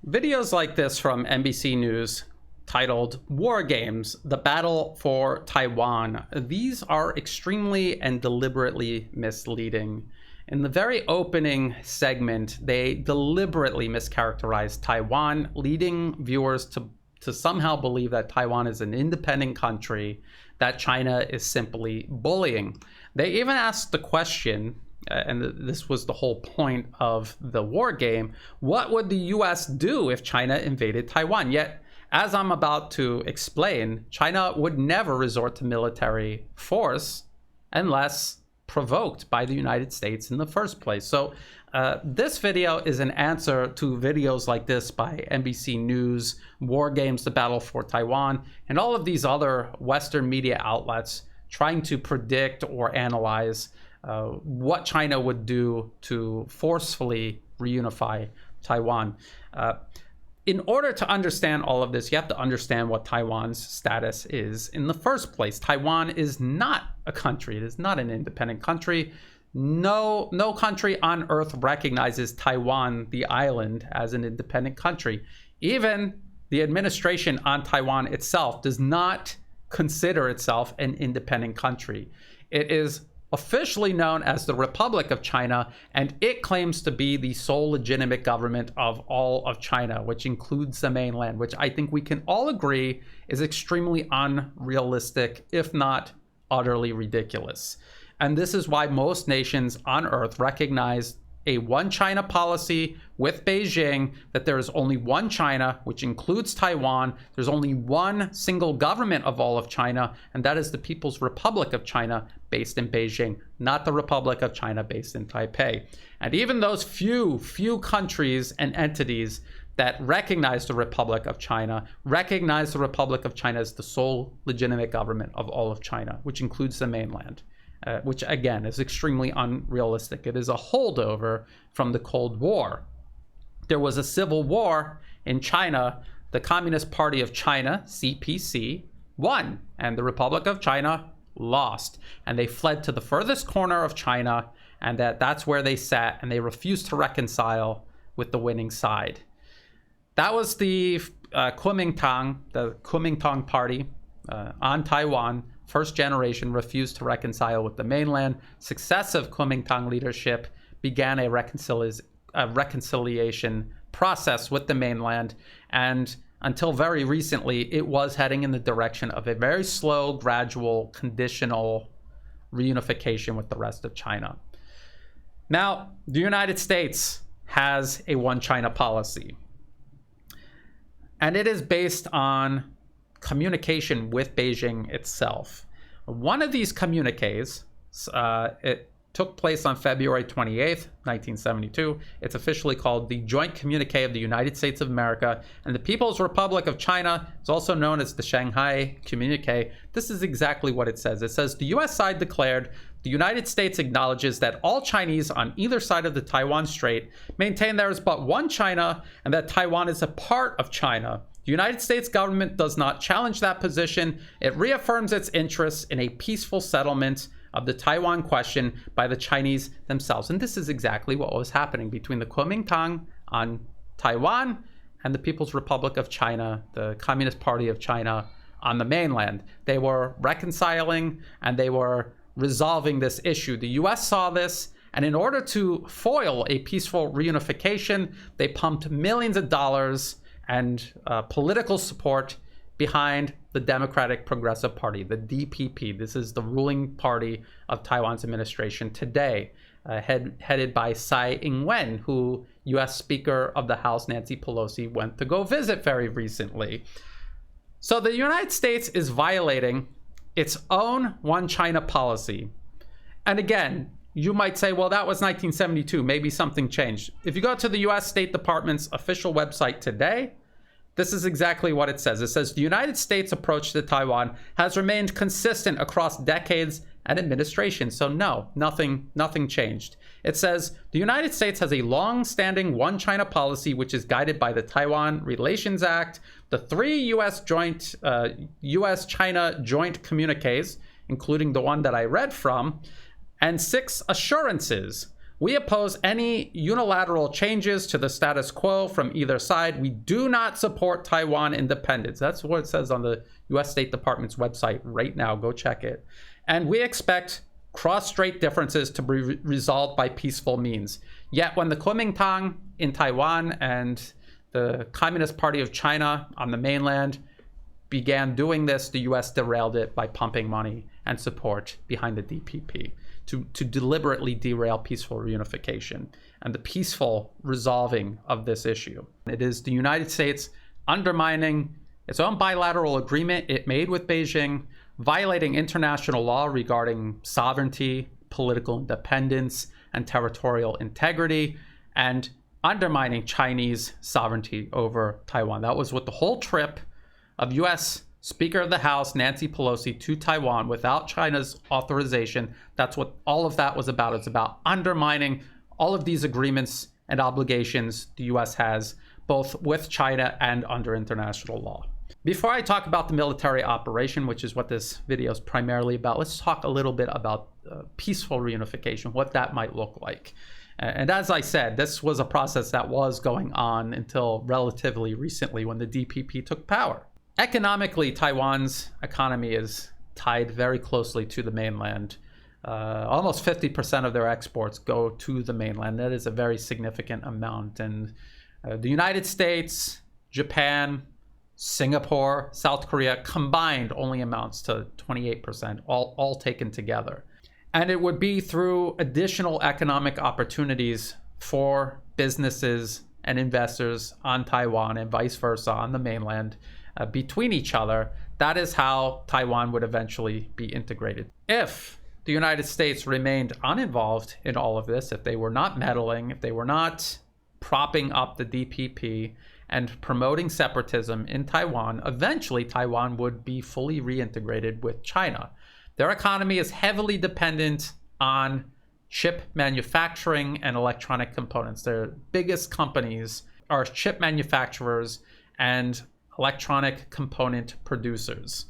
Videos like this from NBC News titled War Games, The Battle for Taiwan. These are extremely and deliberately misleading. In the very opening segment, they deliberately mischaracterized Taiwan, leading viewers to somehow believe that Taiwan is an independent country, that China is simply bullying. They even asked the question, and this was the whole point of the war game, what would the US do if China invaded Taiwan? Yet, as I'm about to explain, China would never resort to military force unless provoked by the United States in the first place. So this video is an answer to videos like this by NBC News, War Games, The Battle for Taiwan, and all of these other Western media outlets trying to predict or analyze what China would do to forcefully reunify Taiwan. In order to understand all of this, you have to understand what Taiwan's status is in the first place. Taiwan is not a country. It is not an independent country. No country on earth recognizes Taiwan, the island, as an independent country. Even the administration on Taiwan itself does not consider itself an independent country. It is officially known as the Republic of China, and it claims to be the sole legitimate government of all of China, which includes the mainland, which I think we can all agree is extremely unrealistic, if not utterly ridiculous. And this is why most nations on earth recognize a one China policy with Beijing, that there is only one China, which includes Taiwan. There's only one single government of all of China, and that is the People's Republic of China, based in Beijing, not the Republic of China based in Taipei. And even those few countries and entities that recognize the Republic of China recognize the Republic of China as the sole legitimate government of all of China, which includes the mainland. Which again is extremely unrealistic. It is a holdover from the Cold War. There was a civil war in China. The Communist Party of China, CPC, won, and the Republic of China lost. And they fled to the furthest corner of China, and that's where they sat, and they refused to reconcile with the winning side. That was the Kuomintang Party on Taiwan. First generation refused to reconcile with the mainland. Successive Kuomintang leadership began a reconciliation process with the mainland, and until very recently, it was heading in the direction of a very slow, gradual, conditional reunification with the rest of China. Now, the United States has a one China policy, and it is based on communication with Beijing itself. One of these communiques, it took place on February 28th, 1972. It's officially called the Joint Communique of the United States of America and the People's Republic of China. It's also known as the Shanghai Communique. This is exactly what it says. It says, the U.S. side declared, the United States acknowledges that all Chinese on either side of the Taiwan Strait maintain there is but one China and that Taiwan is a part of China. The United States government does not challenge that position. It reaffirms its interests in a peaceful settlement of the Taiwan question by the Chinese themselves. And this is exactly what was happening between the Kuomintang on Taiwan and the People's Republic of China, the Communist Party of China on the mainland. They were reconciling and they were resolving this issue. The US saw this, and in order to foil a peaceful reunification, they pumped millions of dollars and political support behind the Democratic Progressive Party, the DPP. This is the ruling party of Taiwan's administration today, headed by Tsai Ing-wen, who U.S. Speaker of the House Nancy Pelosi went to go visit very recently. So the United States is violating its own one China policy. And again, you might say, well, that was 1972. Maybe something changed. If you go to the U.S. State Department's official website today, this is exactly what it says. It says, the United States' approach to Taiwan has remained consistent across decades and administrations. So no, nothing changed. It says, the United States has a long-standing one China policy, which is guided by the Taiwan Relations Act, the three US-China joint communiques, including the one that I read from, and 6 assurances, We oppose any unilateral changes to the status quo from either side. We do not support Taiwan independence. That's what it says on the US State Department's website right now. Go check it. And we expect cross-strait differences to be resolved by peaceful means. Yet when the Kuomintang in Taiwan and the Communist Party of China on the mainland began doing this, the US derailed it by pumping money and support behind the DPP to deliberately derail peaceful reunification and the peaceful resolving of this issue. It is the United States undermining its own bilateral agreement it made with Beijing, violating international law regarding sovereignty, political independence, and territorial integrity, and undermining Chinese sovereignty over Taiwan. That was what the whole trip of US Speaker of the House Nancy Pelosi to Taiwan without China's authorization. That's what all of that was about. It's about undermining all of these agreements and obligations the US has, both with China and under international law. Before I talk about the military operation, which is what this video is primarily about, let's talk a little bit about peaceful reunification, what that might look like. And as I said, this was a process that was going on until relatively recently when the DPP took power. Economically, Taiwan's economy is tied very closely to the mainland. Almost 50% of their exports go to the mainland. That is a very significant amount. And the United States, Japan, Singapore, South Korea combined only amounts to 28%, all taken together. And it would be through additional economic opportunities for businesses and investors on Taiwan and vice versa on the mainland between each other. That is how Taiwan would eventually be integrated. If the United States remained uninvolved in all of this, if they were not meddling, if they were not propping up the DPP and promoting separatism in Taiwan, eventually Taiwan would be fully reintegrated with China. Their economy is heavily dependent on chip manufacturing and electronic components. Their biggest companies are chip manufacturers and electronic component producers.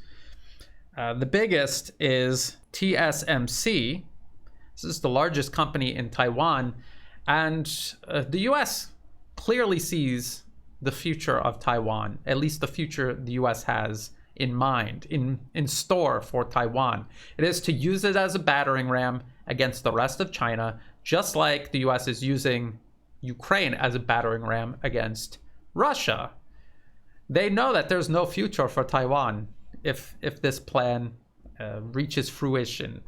The biggest is TSMC. This is the largest company in Taiwan, and the US clearly sees the future of Taiwan, at least the future the US has in mind, in store for Taiwan. It is to use it as a battering ram against the rest of China, just like the US is using Ukraine as a battering ram against Russia. They know that there's no future for Taiwan if this plan reaches fruition.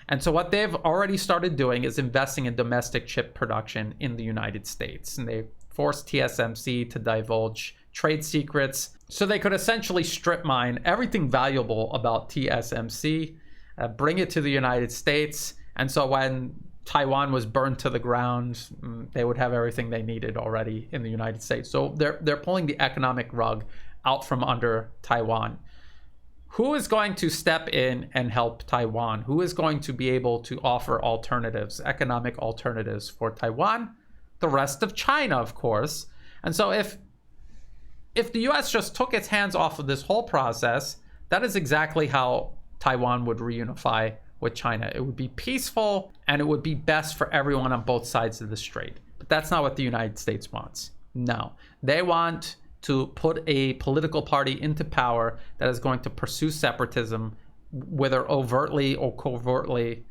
And so what they've already started doing is investing in domestic chip production in the United States. And they forced TSMC to divulge trade secrets so they could essentially strip mine everything valuable about TSMC, bring it to the United States. And so when Taiwan was burned to the ground, they would have everything they needed already in the United States. So they're pulling the economic rug out from under Taiwan. Who is going to step in and help Taiwan? Who is going to be able to offer alternatives, economic alternatives for Taiwan? The rest of China, of course. And so if the US just took its hands off of this whole process, that is exactly how Taiwan would reunify with China. It would be peaceful and it would be best for everyone on both sides of the strait. But that's not what the United States wants. No, they want to put a political party into power that is going to pursue separatism, whether overtly or covertly,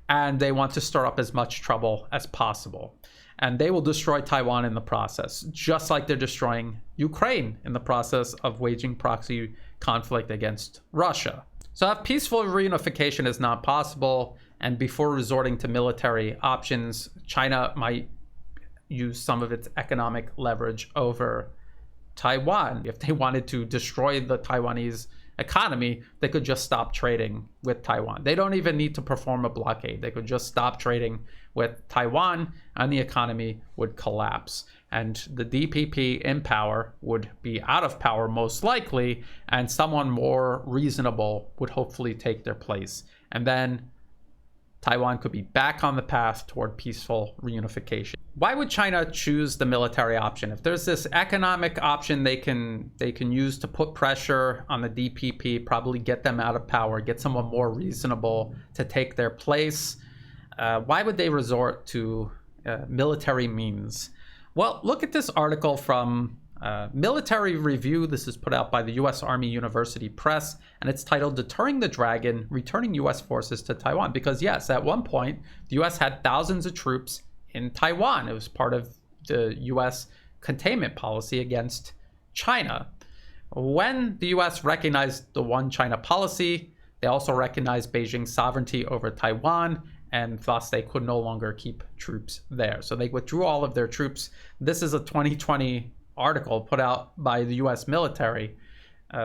and they want to stir up as much trouble as possible. And they will destroy Taiwan in the process, just like they're destroying Ukraine in the process of waging proxy conflict against Russia. So if peaceful reunification is not possible, and before resorting to military options, China might use some of its economic leverage over Taiwan. If they wanted to destroy the Taiwanese economy, they could just stop trading with Taiwan. They don't even need to perform a blockade. They could just stop trading with Taiwan and the economy would collapse. And the DPP in power would be out of power most likely, and someone more reasonable would hopefully take their place. And then Taiwan could be back on the path toward peaceful reunification. Why would China choose the military option? If there's this economic option they can use to put pressure on the DPP, probably get them out of power, get someone more reasonable to take their place, why would they resort to military means. Well, look at this article from Military Review. This is put out by the U.S. Army University Press, and it's titled Deterring the Dragon, Returning U.S. Forces to Taiwan. Because yes, at one point, the U.S. had thousands of troops in Taiwan. It was part of the U.S. containment policy against China. When the U.S. recognized the One China policy, they also recognized Beijing's sovereignty over Taiwan, and thus they could no longer keep troops there. So they withdrew all of their troops. This is a 2020 article put out by the U.S. military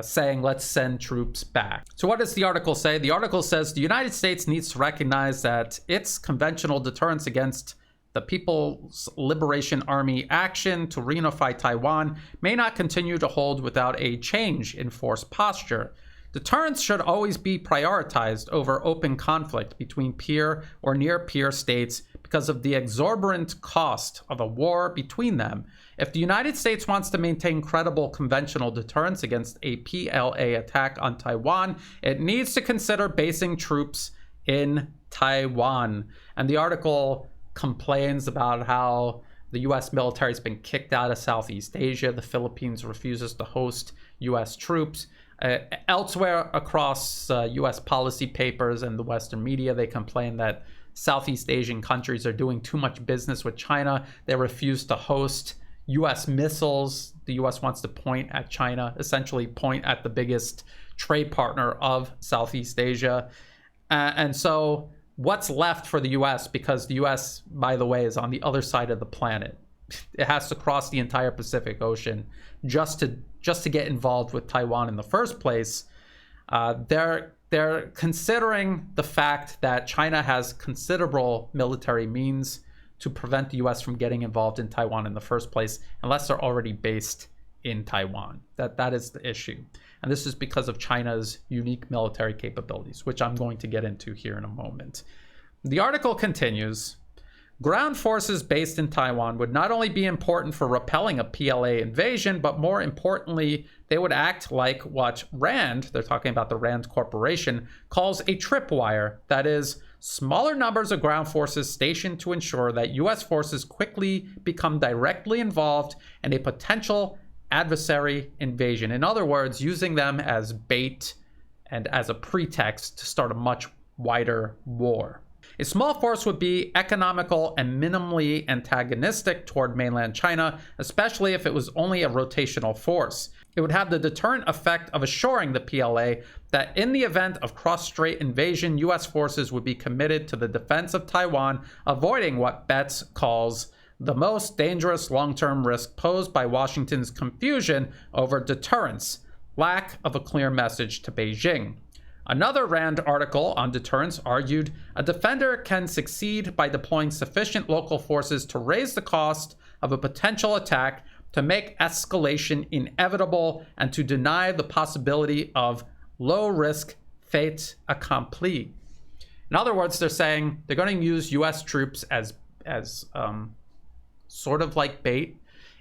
saying, let's send troops back. So what does the article say? The article says the United States needs to recognize that its conventional deterrence against the People's Liberation Army action to reunify Taiwan may not continue to hold without a change in force posture. Deterrence should always be prioritized over open conflict between peer or near-peer states because of the exorbitant cost of a war between them. If the United States wants to maintain credible conventional deterrence against a PLA attack on Taiwan, it needs to consider basing troops in Taiwan. And the article complains about how the U.S. military has been kicked out of Southeast Asia. The Philippines refuses to host U.S. troops. Elsewhere across U.S. policy papers and the Western media, they complain that Southeast Asian countries are doing too much business with China. They refuse to host U.S. missiles. The U.S. wants to point at China, essentially point at the biggest trade partner of Southeast Asia. And so what's left for the U.S., because the U.S., by the way, is on the other side of the planet. It has to cross the entire Pacific Ocean just to get involved with Taiwan in the first place. They're considering the fact that China has considerable military means to prevent the U.S. from getting involved in Taiwan in the first place, unless they're already based in Taiwan. That is the issue. And this is because of China's unique military capabilities, which I'm going to get into here in a moment. The article continues. Ground forces based in Taiwan would not only be important for repelling a PLA invasion, but more importantly, they would act like what RAND, they're talking about the RAND Corporation, calls a tripwire. That is, smaller numbers of ground forces stationed to ensure that U.S. forces quickly become directly involved in a potential adversary invasion. In other words, using them as bait and as a pretext to start a much wider war. A small force would be economical and minimally antagonistic toward mainland China, especially if it was only a rotational force. It would have the deterrent effect of assuring the PLA that in the event of cross-strait invasion, U.S. forces would be committed to the defense of Taiwan, avoiding what Betts calls the most dangerous long-term risk posed by Washington's confusion over deterrence, lack of a clear message to Beijing. Another RAND article on deterrence argued a defender can succeed by deploying sufficient local forces to raise the cost of a potential attack, to make escalation inevitable, and to deny the possibility of low-risk fait accompli. In other words, they're saying they're going to use U.S. troops as sort of like bait.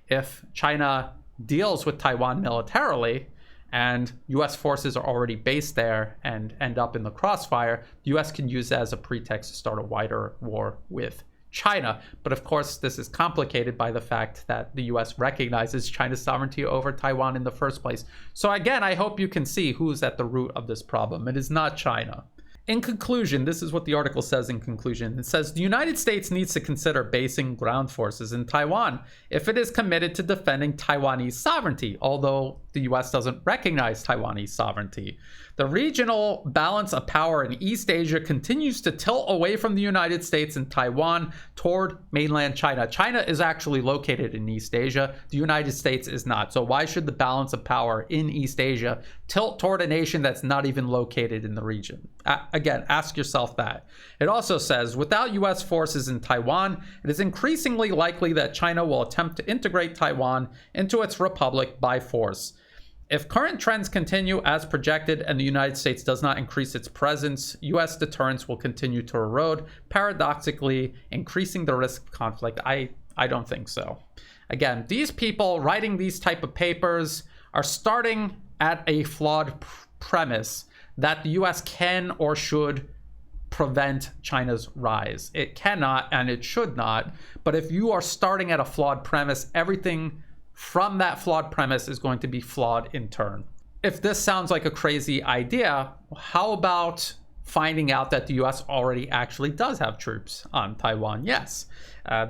If China deals with Taiwan militarily, and U.S. forces are already based there and end up in the crossfire, the U.S. can use that as a pretext to start a wider war with China. But of course, this is complicated by the fact that the U.S. recognizes China's sovereignty over Taiwan in the first place. So again, I hope you can see who's at the root of this problem. It is not China. In conclusion, this is what the article says in conclusion. It says, the United States needs to consider basing ground forces in Taiwan if it is committed to defending Taiwanese sovereignty, although the U.S. doesn't recognize Taiwanese sovereignty. The regional balance of power in East Asia continues to tilt away from the United States and Taiwan toward mainland China. China is actually located in East Asia. The United States is not. So why should the balance of power in East Asia tilt toward a nation that's not even located in the region? Again, ask yourself that. It also says, without U.S. forces in Taiwan, it is increasingly likely that China will attempt to integrate Taiwan into its republic by force. If current trends continue as projected and the United States does not increase its presence, U.S. deterrence will continue to erode, paradoxically increasing the risk of conflict. I don't think so. Again, these people writing these type of papers are starting at a flawed premise that the U.S. can or should prevent China's rise. It cannot and it should not. But if you are starting at a flawed premise, everything from that flawed premise is going to be flawed in turn. If this sounds like a crazy idea, how about finding out that the US already actually does have troops on Taiwan? Yes.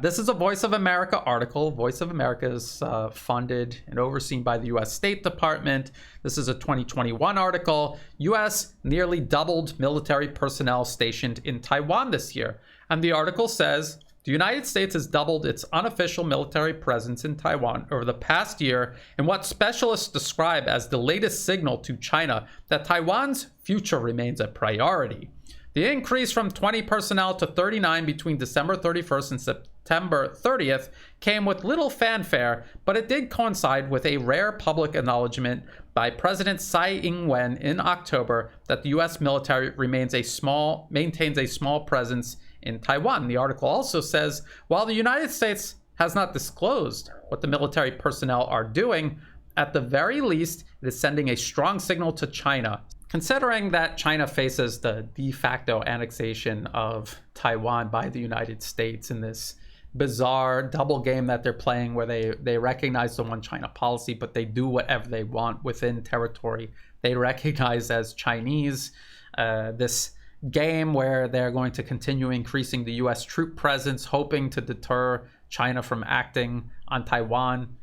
This is a Voice of America article. Voice of America is funded and overseen by the US State Department. This is a 2021 article. US nearly doubled military personnel stationed in Taiwan this year. And the article says, the United States has doubled its unofficial military presence in Taiwan over the past year in what specialists describe as the latest signal to China that Taiwan's future remains a priority. The increase from 20 personnel to 39 between December 31st and September 30th came with little fanfare, but it did coincide with a rare public acknowledgement by President Tsai Ing-wen in October that the U.S. military maintains a small presence in Taiwan. The article also says, while the United States has not disclosed what the military personnel are doing, at the very least, it is sending a strong signal to China. Considering that China faces the de facto annexation of Taiwan by the United States in this bizarre double game that they're playing where they recognize the one China policy, but they do whatever they want within territory they recognize as Chinese. This game where they're going to continue increasing the US troop presence, hoping to deter China from acting on Taiwan.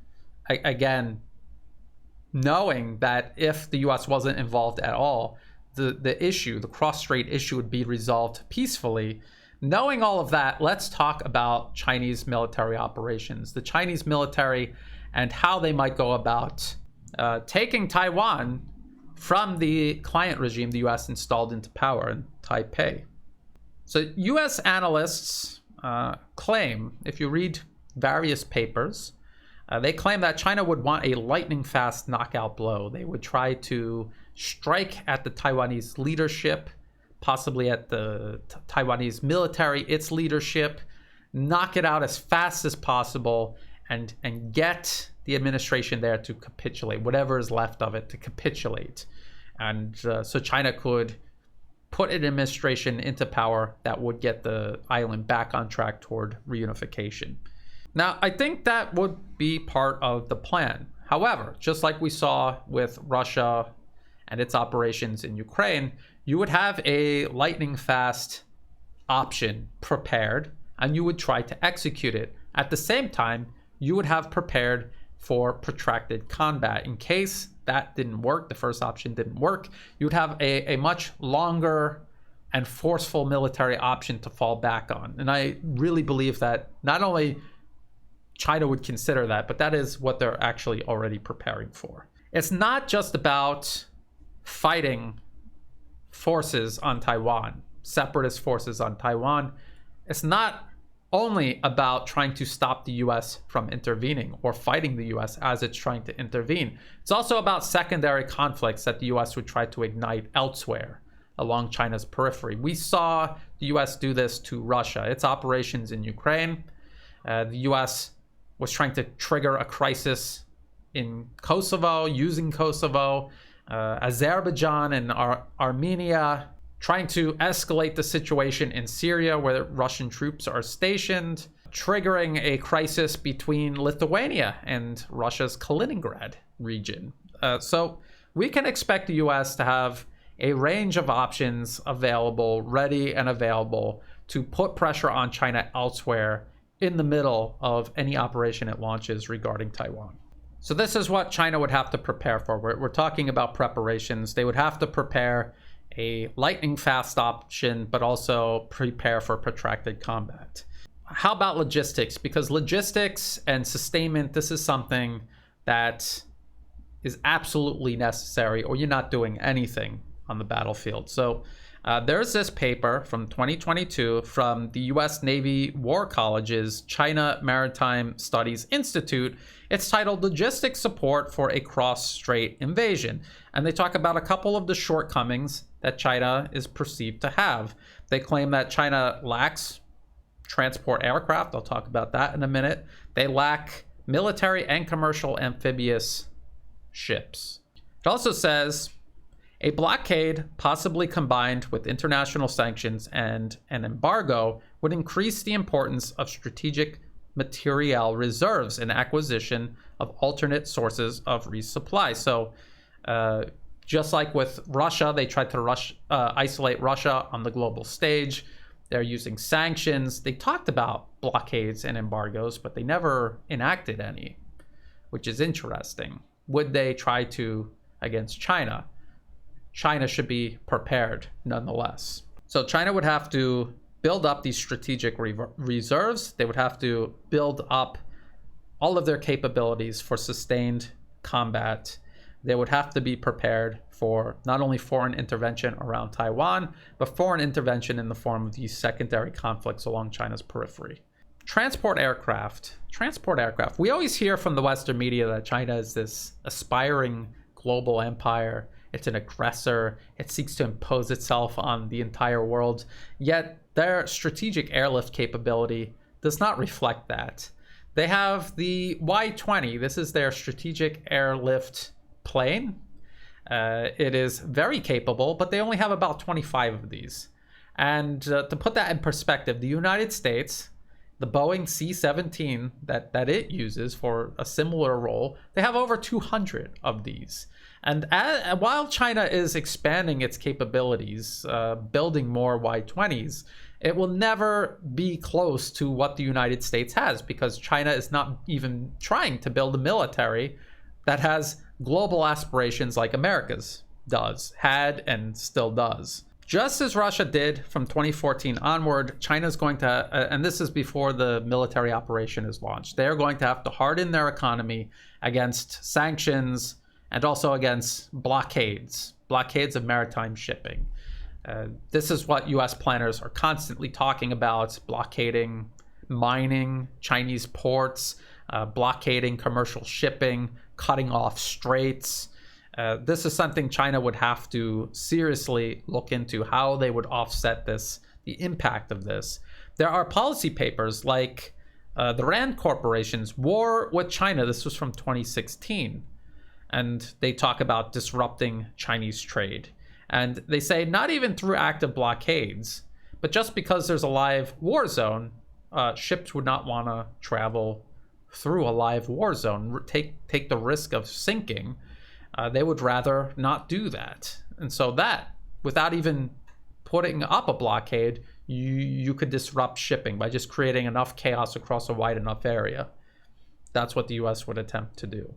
Again, knowing that if the US wasn't involved at all, the Cross-Strait issue would be resolved peacefully. Knowing all of that, let's talk about Chinese military operations, the Chinese military, and how they might go about taking Taiwan from the client regime the US installed into power in Taipei. So US analysts claim, if you read various papers, they claim that China would want a lightning-fast knockout blow. They would try to strike at the Taiwanese leadership, possibly at the Taiwanese military, its leadership, knock it out as fast as possible, and get the administration there to capitulate, whatever is left of it to capitulate. And so China could put an administration into power that would get the island back on track toward reunification. Now, I think that would be part of the plan. However, just like we saw with Russia and its operations in Ukraine, you would have a lightning fast option prepared and you would try to execute it. At the same time, you would have prepared for protracted combat. In case that didn't work, the first option didn't work, you would have a much longer and forceful military option to fall back on. And I really believe that not only China would consider that, but that is what they're actually already preparing for. It's not just about fighting forces on Taiwan, separatist forces on Taiwan. It's not only about trying to stop the US from intervening or fighting the US as it's trying to intervene. It's also about secondary conflicts that the US would try to ignite elsewhere along China's periphery. We saw the US do this to Russia. Its operations in Ukraine, the US was trying to trigger a crisis in Kosovo, using Kosovo, Azerbaijan and Armenia, trying to escalate the situation in Syria where Russian troops are stationed, triggering a crisis between Lithuania and Russia's Kaliningrad region. So we can expect the US to have a range of options available, ready and available to put pressure on China elsewhere in the middle of any operation it launches regarding Taiwan. So this is what China would have to prepare for. We're talking about preparations. They would have to prepare a lightning fast option, but also prepare for protracted combat. How about logistics? Because logistics and sustainment, this is something that is absolutely necessary or you're not doing anything on the battlefield. So there's this paper from 2022 from the US Navy War College's China Maritime Studies Institute. It's titled Logistics Support for a Cross-Strait Invasion. And they talk about a couple of the shortcomings that China is perceived to have. They claim that China lacks transport aircraft. I'll talk about that in a minute. They lack military and commercial amphibious ships. It also says A blockade, possibly combined with international sanctions and an embargo, would increase the importance of strategic materiel reserves and acquisition of alternate sources of resupply. So just like with Russia, they tried to isolate Russia on the global stage. They're using sanctions. They talked about blockades and embargoes, but they never enacted any, which is interesting. Would they try to against China? China should be prepared nonetheless. So China would have to build up these strategic reserves. They would have to build up all of their capabilities for sustained combat. They would have to be prepared for not only foreign intervention around Taiwan, but foreign intervention in the form of these secondary conflicts along China's periphery. Transport aircraft. We always hear from the Western media that China is this aspiring global empire. It's an aggressor. It seeks to impose itself on the entire world. Yet their strategic airlift capability does not reflect that. They have the Y-20. This is their strategic airlift plane. It is very capable, but they only have about 25 of these. And to put that in perspective, the United States, the Boeing C-17 that it uses for a similar role, they have over 200 of these. And while China is expanding its capabilities, building more Y-20s, it will never be close to what the United States has, because China is not even trying to build a military that has global aspirations like America's had and still does. Just as Russia did from 2014 onward, China's going to, and this is before the military operation is launched, they're going to have to harden their economy against sanctions and also against blockades of maritime shipping. This is what US planners are constantly talking about: blockading mining, Chinese ports, blockading commercial shipping, cutting off straits. This is something China would have to seriously look into, how they would offset this, the impact of this. There are policy papers like the Rand Corporation's War with China. This was from 2016. And they talk about disrupting Chinese trade. And they say not even through active blockades, but just because there's a live war zone, ships would not want to travel through a live war zone, take the risk of sinking. They would rather not do that. And so that, without even putting up a blockade, you could disrupt shipping by just creating enough chaos across a wide enough area. That's what the US would attempt to do.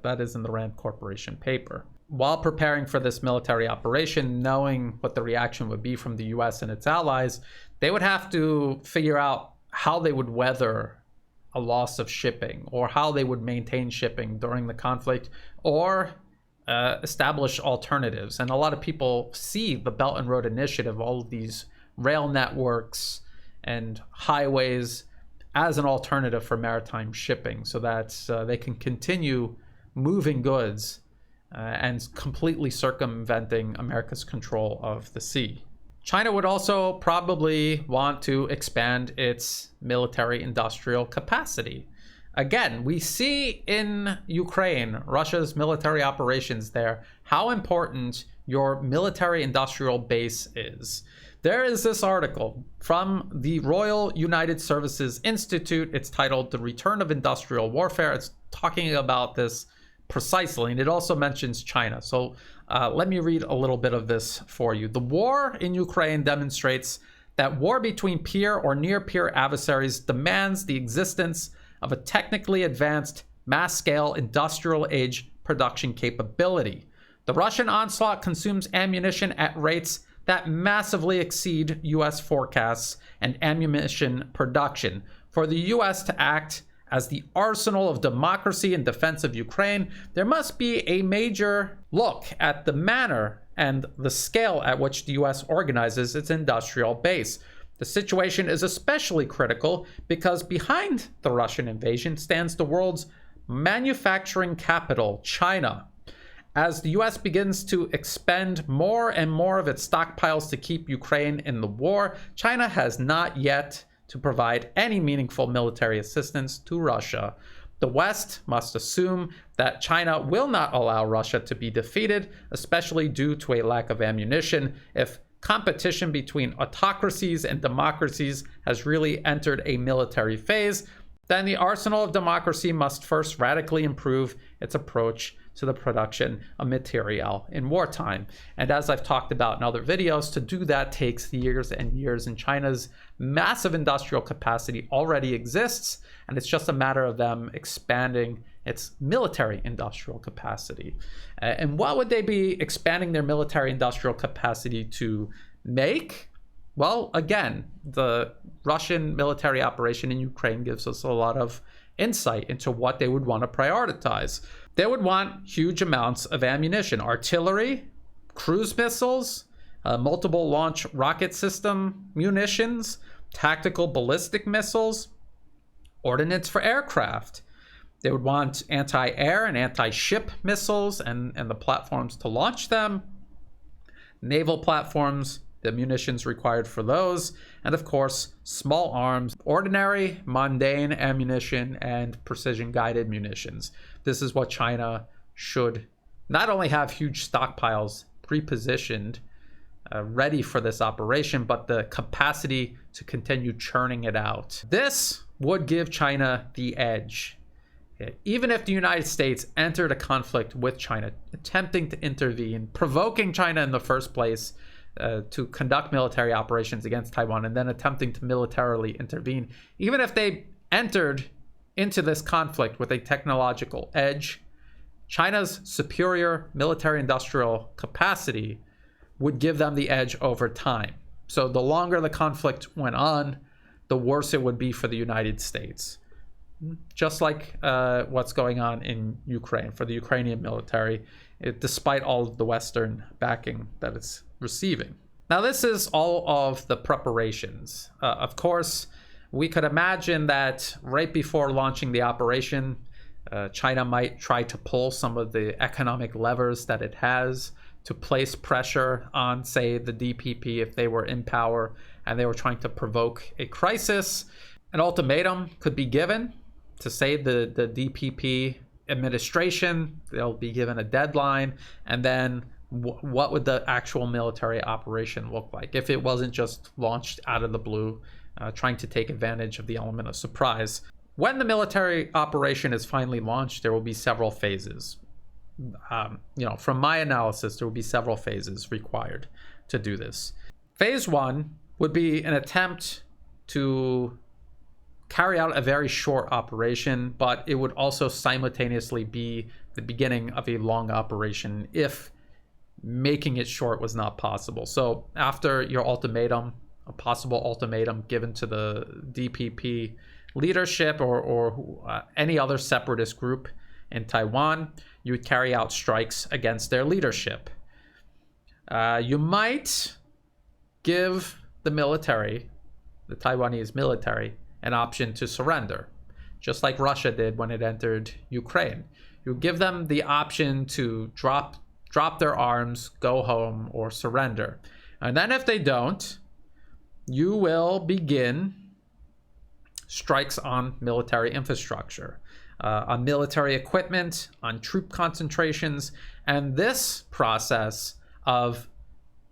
That is in the Rand Corporation paper. While preparing for this military operation, knowing what the reaction would be from the US and its allies, they would have to figure out how they would weather a loss of shipping, or how they would maintain shipping during the conflict, or establish alternatives. And a lot of people see the Belt and Road Initiative, all of these rail networks and highways, as an alternative for maritime shipping, so that they can continue moving goods and completely circumventing America's control of the sea. China would also probably want to expand its military industrial capacity. Again, we see in Ukraine, Russia's military operations there, how important your military industrial base is. There is this article from the Royal United Services Institute. It's titled The Return of Industrial Warfare. It's talking about this precisely, and it also mentions China. So let me read a little bit of this for you. The war in Ukraine demonstrates that war between peer or near-peer adversaries demands the existence of a technically advanced, mass-scale industrial age production capability. The Russian onslaught consumes ammunition at rates that massively exceed U.S. forecasts and ammunition production. For the U.S. to act as the arsenal of democracy in defense of Ukraine, there must be a major look at the manner and the scale at which the U.S. organizes its industrial base. The situation is especially critical because behind the Russian invasion stands the world's manufacturing capital, China. As the US begins to expend more and more of its stockpiles to keep Ukraine in the war, China has not yet to provide any meaningful military assistance to Russia. The West must assume that China will not allow Russia to be defeated, especially due to a lack of ammunition. If competition between autocracies and democracies has really entered a military phase, then the arsenal of democracy must first radically improve its approach to the production of material in wartime. And as I've talked about in other videos, to do that takes years and years, and China's massive industrial capacity already exists, and it's just a matter of them expanding its military industrial capacity. And what would they be expanding their military industrial capacity to make? Well, again, the Russian military operation in Ukraine gives us a lot of insight into what they would want to prioritize. They would want huge amounts of ammunition, artillery, cruise missiles, multiple launch rocket system munitions, tactical ballistic missiles, ordnance for aircraft. They would want anti-air and anti-ship missiles and the platforms to launch them, naval platforms, the munitions required for those, and of course, small arms, ordinary, mundane ammunition, and precision-guided munitions. This is what China should not only have huge stockpiles pre-positioned, ready for this operation, but the capacity to continue churning it out. This would give China the edge. Even if the United States entered a conflict with China, attempting to intervene, provoking China in the first place, to conduct military operations against Taiwan, and then attempting to militarily intervene. Even if they entered into this conflict with a technological edge, China's superior military-industrial capacity would give them the edge over time. So the longer the conflict went on, the worse it would be for the United States. Just like what's going on in Ukraine for the Ukrainian military, despite all of the Western backing that it's receiving. Now, this is all of the preparations. Of course, we could imagine that right before launching the operation, China might try to pull some of the economic levers that it has to place pressure on, say, the DPP if they were in power and they were trying to provoke a crisis. An ultimatum could be given to, say, the DPP administration. They'll be given a deadline, and then what would the actual military operation look like if it wasn't just launched out of the blue, trying to take advantage of the element of surprise. When the military operation is finally launched, there will be several phases. From my analysis, there will be several phases required to do this. Phase one would be an attempt to carry out a very short operation, but it would also simultaneously be the beginning of a long operation if making it short was not possible. So after your ultimatum, a possible ultimatum given to the DPP leadership or any other separatist group in Taiwan, you would carry out strikes against their leadership. You might give the military, the Taiwanese military, an option to surrender, just like Russia did when it entered Ukraine. You give them the option to drop their arms, go home, or surrender. And then if they don't, you will begin strikes on military infrastructure, on military equipment, on troop concentrations. And this process of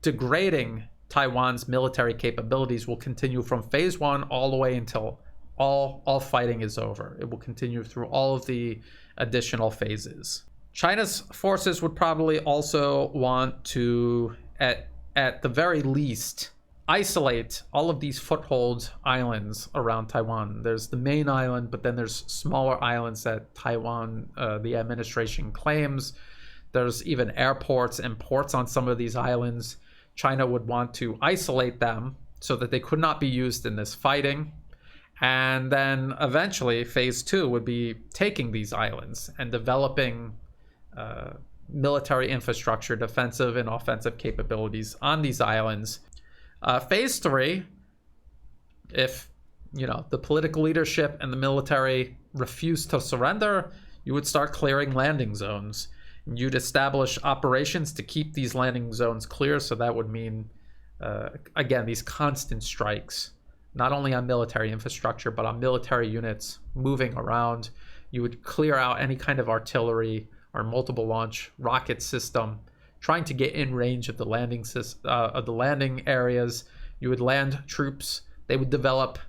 degrading Taiwan's military capabilities will continue from phase one all the way until all fighting is over. It will continue through all of the additional phases. China's forces would probably also want to, at the very least, isolate all of these foothold islands around Taiwan. There's the main island, but then there's smaller islands that Taiwan, the administration claims. There's even airports and ports on some of these islands. China would want to isolate them so that they could not be used in this fighting. And then eventually, phase two would be taking these islands and developing military infrastructure, defensive and offensive capabilities on these islands. Phase three, if the political leadership and the military refuse to surrender, you would start clearing landing zones. You'd establish operations to keep these landing zones clear. So that would mean, again, these constant strikes, not only on military infrastructure, but on military units moving around. You would clear out any kind of artillery or multiple launch rocket system, trying to get in range of the landing areas. You would land troops. They would develop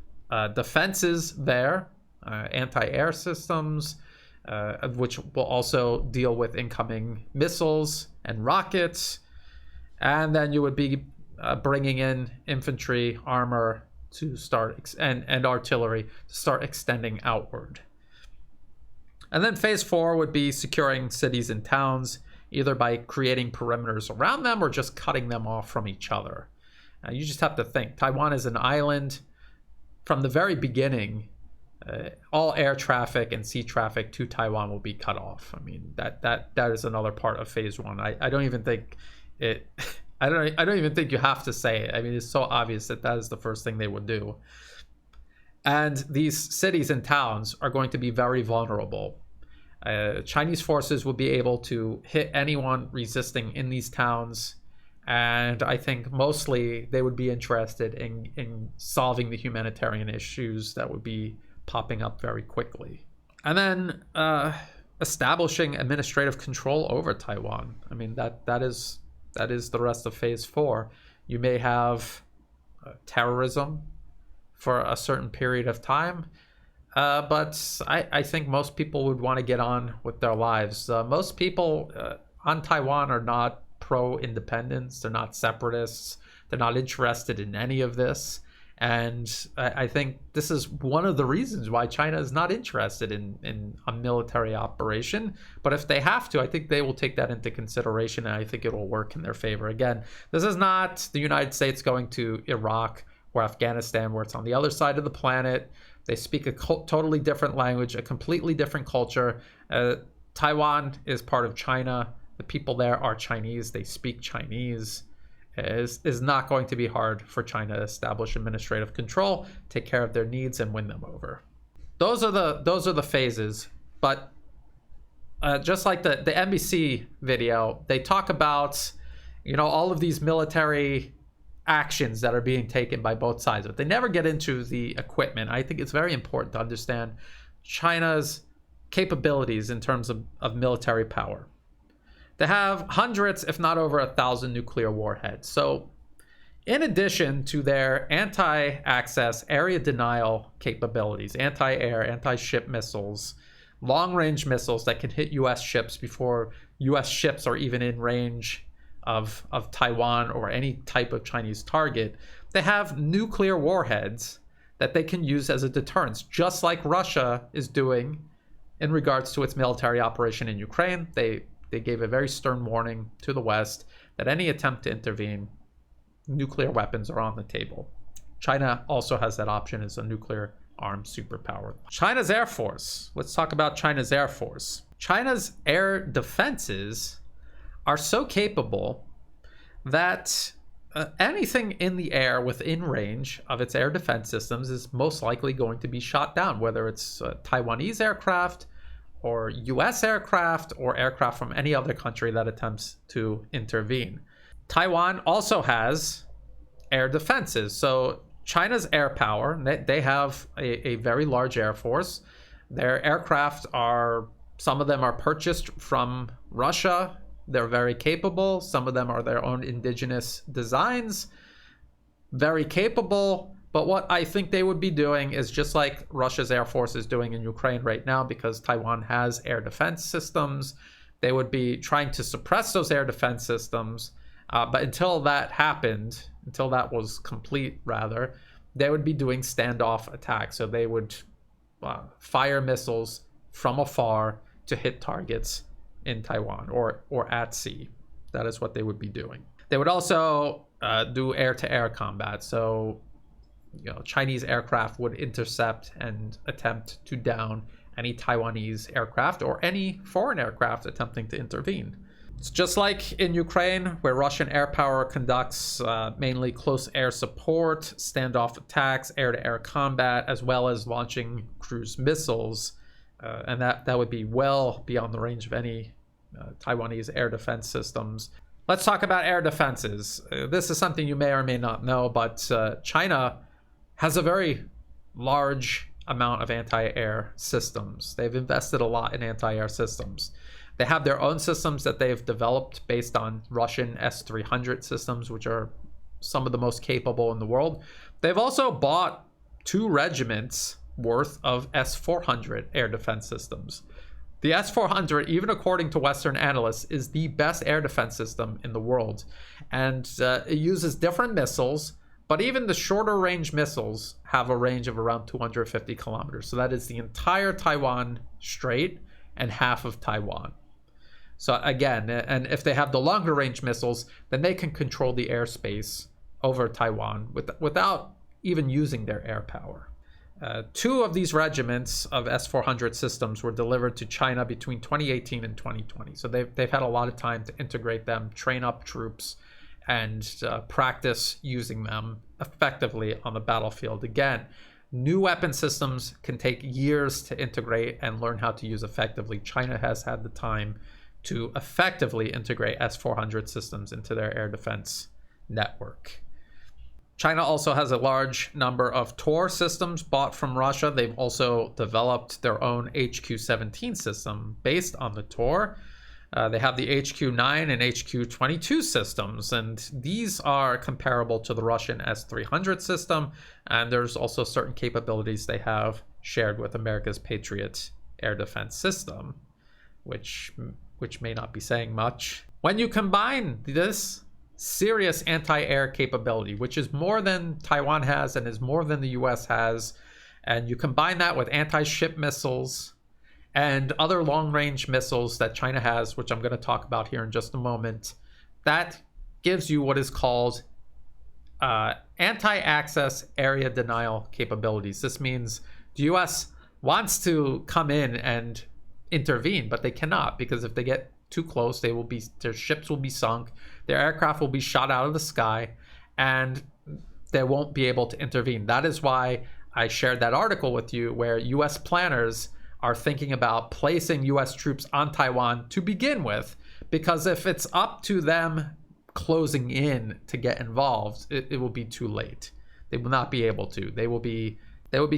defenses there, anti-air systems, which will also deal with incoming missiles and rockets. And then you would be bringing in infantry, armor to start, and artillery to start extending outward. And then phase 4 would be securing cities and towns, either by creating perimeters around them or just cutting them off from each other. You just have to think, Taiwan is an island. From the very beginning, all air traffic and sea traffic to Taiwan will be cut off. I mean, that is another part of phase 1. I don't even think it. I don't even think you have to say it. I mean, it's so obvious that is the first thing they would do. And these cities and towns are going to be very vulnerable. Chinese forces will be able to hit anyone resisting in these towns. And I think mostly they would be interested in solving the humanitarian issues that would be popping up very quickly. And then establishing administrative control over Taiwan. I mean, that is the rest of phase 4. You may have terrorism for a certain period of time, but I think most people would want to get on with their lives. Most people on Taiwan are not pro-independence. They're not separatists. They're not interested in any of this. And I think this is one of the reasons why China is not interested in a military operation. But if they have to, I think they will take that into consideration, and I think it will work in their favor. Again, this is not the United States going to Iraq or Afghanistan, where it's on the other side of the planet. They speak a totally different language, a completely different culture. Taiwan is part of China. The people there are Chinese. They speak Chinese. Is not going to be hard for China to establish administrative control, take care of their needs, and win them over. Those are the phases. But just like the NBC video, they talk about, all of these military actions that are being taken by both sides, but they never get into the equipment. I think it's very important to understand China's capabilities in terms of military power. They have hundreds, if not over 1,000 nuclear warheads. So in addition to their anti-access, area denial capabilities, anti-air, anti-ship missiles, long-range missiles that can hit U.S. ships before U.S. ships are even in range of Taiwan or any type of Chinese target, they have nuclear warheads that they can use as a deterrence, just like Russia is doing in regards to its military operation in Ukraine. They gave a very stern warning to the West that any attempt to intervene, nuclear weapons are on the table. China also has that option as a nuclear armed superpower. China's Air Force. Let's talk about China's Air Force. China's air defenses are so capable that anything in the air within range of its air defense systems is most likely going to be shot down, whether it's Taiwanese aircraft or US aircraft or aircraft from any other country that attempts to intervene. Taiwan also has air defenses. So China's air power, they have a very large air force. Their aircraft some of them are purchased from Russia. They're very capable. Some of them are their own indigenous designs. Very capable. But what I think they would be doing is just like Russia's Air Force is doing in Ukraine right now, because Taiwan has air defense systems. They would be trying to suppress those air defense systems. But until that happened, until that was complete, rather, they would be doing standoff attacks. So they would fire missiles from afar to hit targets in Taiwan or at sea. That is what they would be doing. They would also do air-to-air combat. So Chinese aircraft would intercept and attempt to down any Taiwanese aircraft or any foreign aircraft attempting to intervene. It's just like in Ukraine, where Russian air power conducts mainly close air support, standoff attacks, air-to-air combat, as well as launching cruise missiles. And that would be well beyond the range of any Taiwanese air defense systems. Let's talk about air defenses. This is something you may or may not know, but China has a very large amount of anti-air systems. They've invested a lot in anti-air systems. They have their own systems that they've developed based on Russian S-300 systems, which are some of the most capable in the world. They've also bought 2 regiments worth of S-400 air defense systems. The S-400, even according to Western analysts, is the best air defense system in the world. And it uses different missiles, but even the shorter range missiles have a range of around 250 kilometers. So that is the entire Taiwan Strait and half of Taiwan. So again, and if they have the longer range missiles, then they can control the airspace over Taiwan without even using their air power. 2 of these regiments of S-400 systems were delivered to China between 2018 and 2020. So they've had a lot of time to integrate them, train up troops, and practice using them effectively on the battlefield. Again, new weapon systems can take years to integrate and learn how to use effectively. China has had the time to effectively integrate S-400 systems into their air defense network. China also has a large number of Tor systems bought from Russia. They've also developed their own HQ-17 system based on the Tor. They have the HQ-9 and HQ-22 systems, and these are comparable to the Russian S-300 system, and there's also certain capabilities they have shared with America's Patriot air defense system, which may not be saying much. When you combine this serious anti-air capability, which is more than Taiwan has and is more than the US has, and you combine that with anti-ship missiles and other long-range missiles that China has, which I'm going to talk about here in just a moment, that gives you what is called anti-access area denial capabilities. This means the US wants to come in and intervene, but they cannot, because if they get too close, their ships will be sunk, their aircraft will be shot out of the sky, and they won't be able to intervene. That is why I shared that article with you where US planners are thinking about placing US troops on Taiwan to begin with, because if it's up to them closing in to get involved, it will be too late. They will not be able to. They will be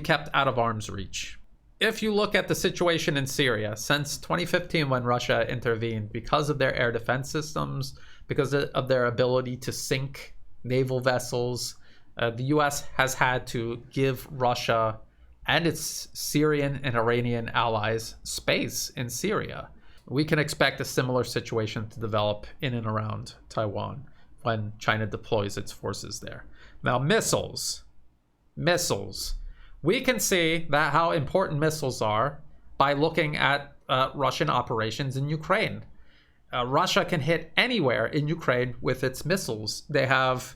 kept out of arm's reach. If you look at the situation in Syria, since 2015 when Russia intervened, because of their air defense systems, because of their ability to sink naval vessels, the US has had to give Russia and its Syrian and Iranian allies space in Syria. We can expect a similar situation to develop in and around Taiwan when China deploys its forces there. Now, missiles. We can see that how important missiles are by looking at Russian operations in Ukraine. Russia can hit anywhere in Ukraine with its missiles. They have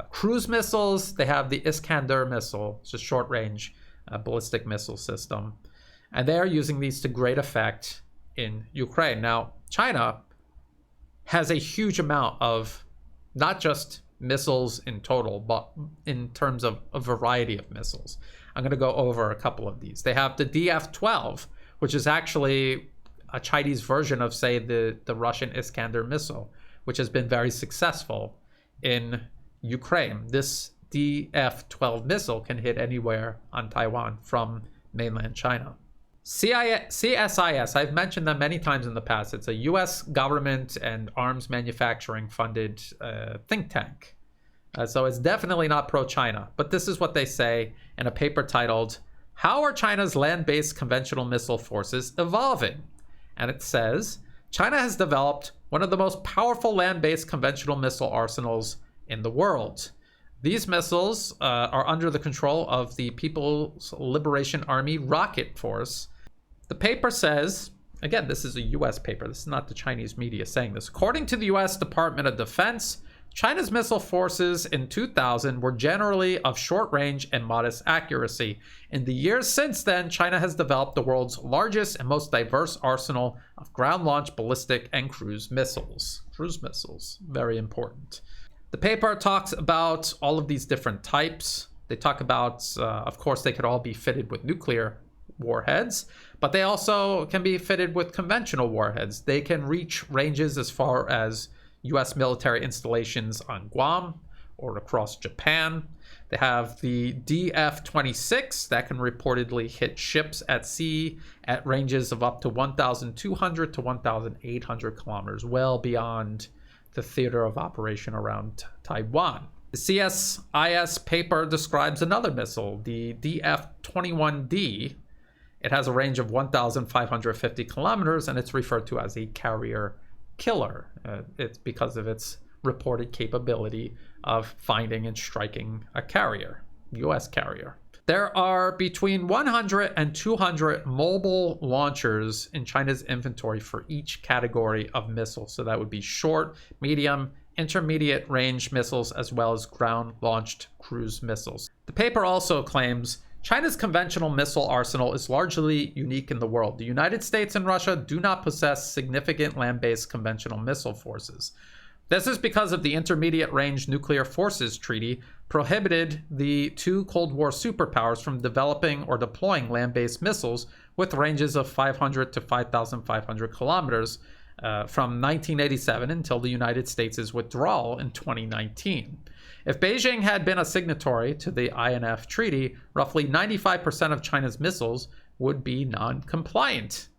cruise missiles. They have the Iskander missile. It's a short-range ballistic missile system. And they are using these to great effect in Ukraine. Now, China has a huge amount of not just missiles in total, but in terms of a variety of missiles. I'm going to go over a couple of these. They have the DF-12, which is actually a Chinese version of, say, the Russian Iskander missile, which has been very successful in Ukraine. This DF-12 missile can hit anywhere on Taiwan from mainland China. CSIS, I've mentioned them many times in the past. It's a US government and arms manufacturing funded think tank. So it's definitely not pro-China, but this is what they say in a paper titled, "How are China's land-based conventional missile forces evolving?" And it says, China has developed one of the most powerful land-based conventional missile arsenals in the world. These missiles are under the control of the People's Liberation Army Rocket Force. The paper says, again, this is a US paper, this is not the Chinese media saying this. According to the US Department of Defense, China's missile forces in 2000 were generally of short range and modest accuracy. In the years since then, China has developed the world's largest and most diverse arsenal of ground-launched ballistic and cruise missiles. Cruise missiles, very important. The paper talks about all of these different types. They talk about, of course, they could all be fitted with nuclear warheads, but they also can be fitted with conventional warheads. They can reach ranges as far as US military installations on Guam or across Japan. They have the DF-26 that can reportedly hit ships at sea at ranges of up to 1,200 to 1,800 kilometers, well beyond the theater of operation around Taiwan. The CSIS paper describes another missile, the DF-21D. It has a range of 1,550 kilometers, and it's referred to as a carrier killer. It's because of its reported capability of finding and striking a carrier, U.S. carrier. There are between 100 and 200 mobile launchers in China's inventory for each category of missiles. So that would be short, medium, intermediate range missiles, as well as ground-launched cruise missiles. The paper also claims China's conventional missile arsenal is largely unique in the world. The United States and Russia do not possess significant land-based conventional missile forces. This is because of the Intermediate Range Nuclear Forces Treaty prohibited the two Cold War superpowers from developing or deploying land-based missiles with ranges of 500 to 5,500 kilometers from 1987 until the United States' withdrawal in 2019. If Beijing had been a signatory to the INF Treaty, roughly 95% of China's missiles would be non-compliant.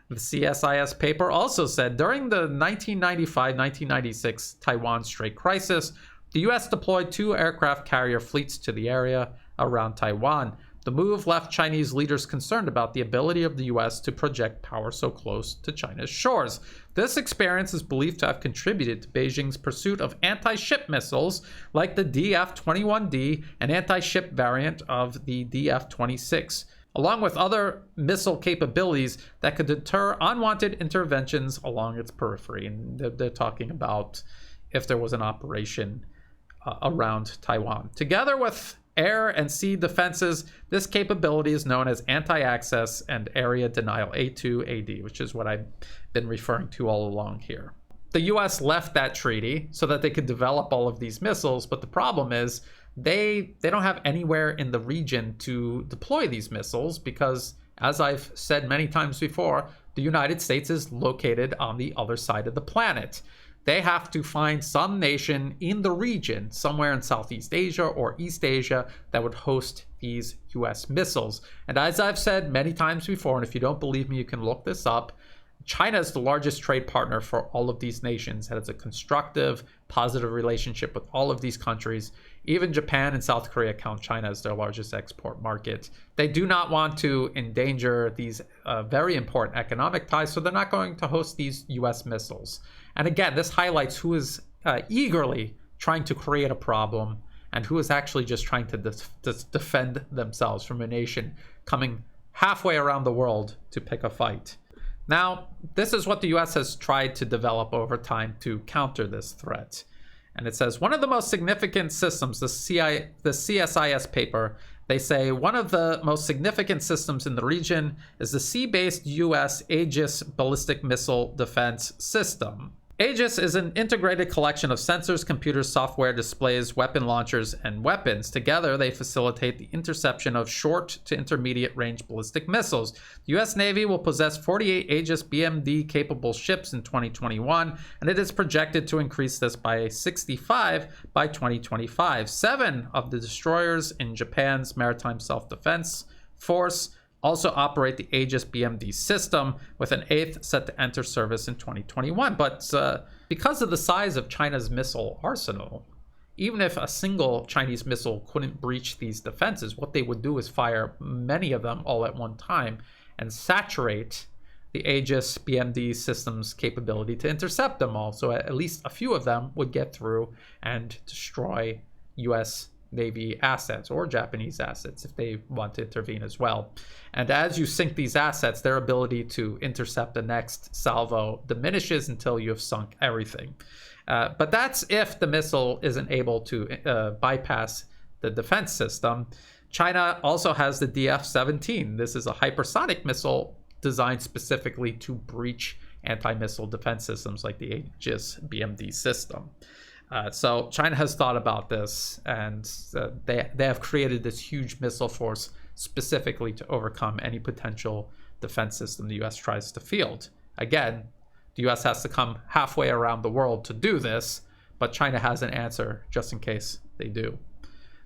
The CSIS paper also said during the 1995-1996 Taiwan Strait crisis, the U.S. deployed 2 aircraft carrier fleets to the area around Taiwan. The move left Chinese leaders concerned about the ability of the U.S. to project power so close to China's shores. This experience is believed to have contributed to Beijing's pursuit of anti-ship missiles like the DF-21D, an anti-ship variant of the DF-26. Along with other missile capabilities that could deter unwanted interventions along its periphery. And they're talking about if there was an operation around Taiwan. Together with air and sea defenses, this capability is known as anti-access and area denial, A2AD, which is what I've been referring to all along here. The US left that treaty so that they could develop all of these missiles, but the problem is they don't have anywhere in the region to deploy these missiles because, as I've said many times before, the United States is located on the other side of the planet. They have to find some nation in the region, somewhere in Southeast Asia or East Asia, that would host these US missiles. And as I've said many times before, and if you don't believe me, you can look this up, China is the largest trade partner for all of these nations. It has a constructive, positive relationship with all of these countries. Even Japan and South Korea count China as their largest export market. They do not want to endanger these very important economic ties, so they're not going to host these US missiles. And again, this highlights who is eagerly trying to create a problem and who is actually just trying to defend themselves from a nation coming halfway around the world to pick a fight. Now, this is what the US has tried to develop over time to counter this threat. And it says, one of the most significant systems, the CSIS paper, they say one of the most significant systems in the region is the sea-based US Aegis ballistic missile defense system. Aegis is an integrated collection of sensors, computers, software, displays, weapon launchers, and weapons. Together, they facilitate the interception of short to intermediate range ballistic missiles. The U.S. Navy will possess 48 Aegis BMD capable ships in 2021, and it is projected to increase this by 65 by 2025. 7 of the destroyers in Japan's Maritime Self-Defense Force also operate the Aegis BMD system, with an 8th set to enter service in 2021. But because of the size of China's missile arsenal, even if a single Chinese missile couldn't breach these defenses, what they would do is fire many of them all at one time and saturate the Aegis BMD system's capability to intercept them all. So at least a few of them would get through and destroy U.S. Navy assets or Japanese assets if they want to intervene as well. And as you sink these assets, their ability to intercept the next salvo diminishes until you have sunk everything. But that's if the missile isn't able to bypass the defense system. China also has the DF-17. This is a hypersonic missile designed specifically to breach anti-missile defense systems like the Aegis BMD system. So China has thought about this, and they have created this huge missile force specifically to overcome any potential defense system the U.S. tries to field. Again, the U.S. has to come halfway around the world to do this, but China has an answer just in case they do.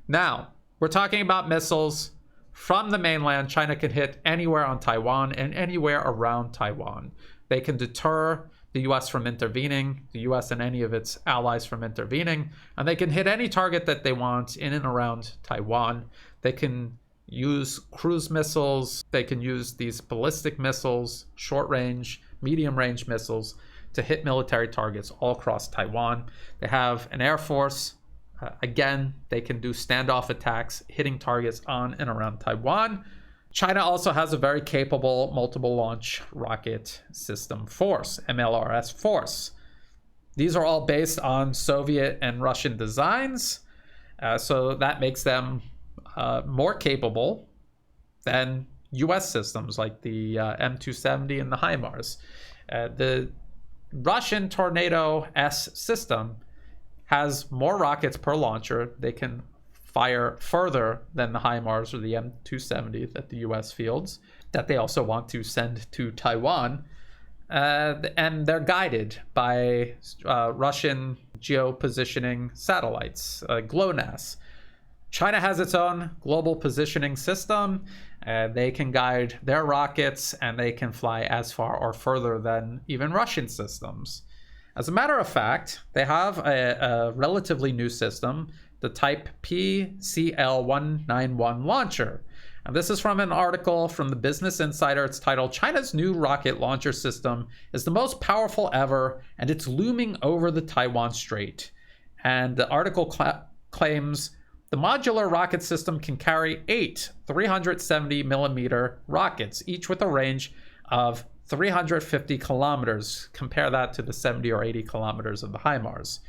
Now, we're talking about missiles. From the mainland, China can hit anywhere on Taiwan and anywhere around Taiwan. They can deter the US from intervening, the US and any of its allies from intervening, and they can hit any target that they want in and around Taiwan. They can use cruise missiles, they can use these ballistic missiles, short range, medium range missiles to hit military targets all across Taiwan. They have an air force. Again, they can do standoff attacks, hitting targets on and around Taiwan. China also has a very capable multiple launch rocket system force, MLRS force. These are all based on Soviet and Russian designs, so that makes them more capable than US systems like the M270 and the HIMARS. The Russian Tornado S system has more rockets per launcher. They can fire further than the HIMARS or the M270 that the US fields, that they also want to send to Taiwan. And they're guided by Russian geopositioning satellites, GLONASS. China has its own global positioning system. They can guide their rockets, and they can fly as far or further than even Russian systems. As a matter of fact, they have a relatively new system, the Type PCL-191 launcher. And this is from an article from the Business Insider. It's titled, "China's new rocket launcher system is the most powerful ever, and it's looming over the Taiwan Strait." And the article claims the modular rocket system can carry 8 370 millimeter rockets, each with a range of 350 kilometers. Compare that to the 70 or 80 kilometers of the HIMARS.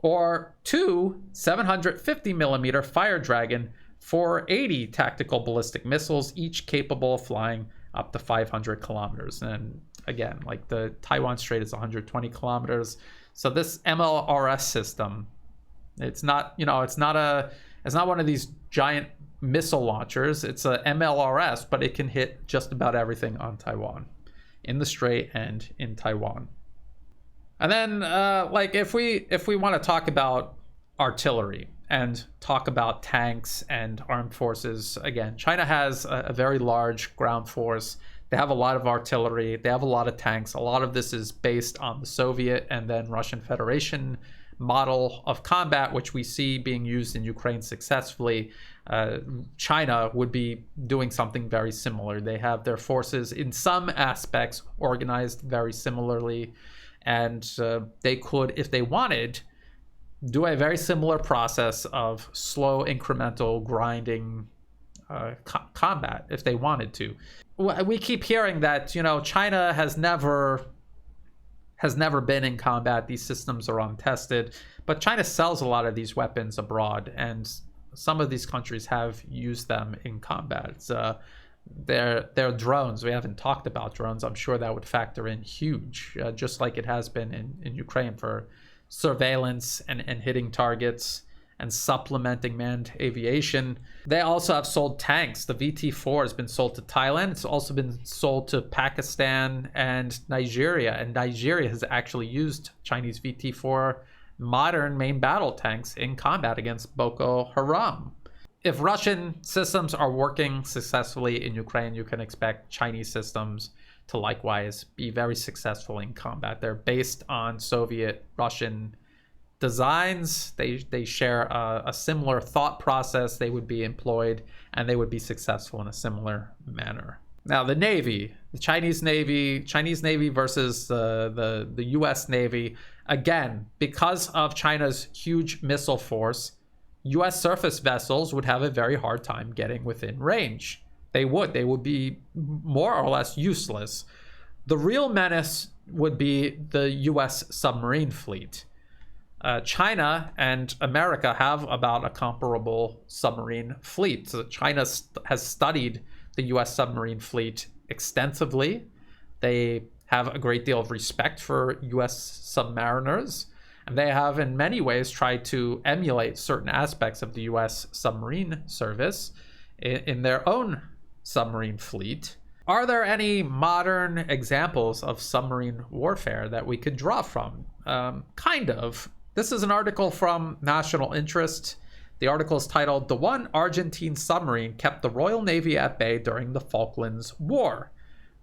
Or 2 750 millimeter Fire Dragon 480 tactical ballistic missiles, each capable of flying up to 500 kilometers. And again, like the Taiwan Strait is 120 kilometers. So this MLRS system, it's not one of these giant missile launchers. It's a MLRS, but it can hit just about everything on Taiwan, in the Strait and in Taiwan. And then, if we want to talk about artillery and talk about tanks and armed forces, again, China has a very large ground force. They have a lot of artillery. They have a lot of tanks. A lot of this is based on the Soviet and then Russian Federation model of combat, which we see being used in Ukraine successfully. China would be doing something very similar. They have their forces in some aspects organized very similarly, and they could, if they wanted, do a very similar process of slow incremental grinding combat if they wanted to. We keep hearing that China has never been in combat. These systems are untested, but China sells a lot of these weapons abroad, and some of these countries have used them in combat. They're drones. We haven't talked about drones. I'm sure that would factor in huge, just like it has been in Ukraine for surveillance and hitting targets and supplementing manned aviation. They also have sold tanks. The VT-4 has been sold to Thailand. It's also been sold to Pakistan and Nigeria. And Nigeria has actually used Chinese VT-4 modern main battle tanks in combat against Boko Haram. If Russian systems are working successfully in Ukraine, you can expect Chinese systems to likewise be very successful in combat. They're based on Soviet Russian designs. They share a similar thought process. They would be employed and they would be successful in a similar manner. Now the Navy, the Chinese Navy versus the US Navy. Again, because of China's huge missile force, US surface vessels would have a very hard time getting within range. They would be more or less useless. The real menace would be the US submarine fleet. China and America have about a comparable submarine fleet. So China has studied the US submarine fleet extensively. They have a great deal of respect for US submariners, and they have in many ways tried to emulate certain aspects of the US submarine service in their own submarine fleet. Are there any modern examples of submarine warfare that we could draw from? Kind of. This is an article from National Interest. The article is titled, "The One Argentine Submarine Kept the Royal Navy at Bay During the Falklands War."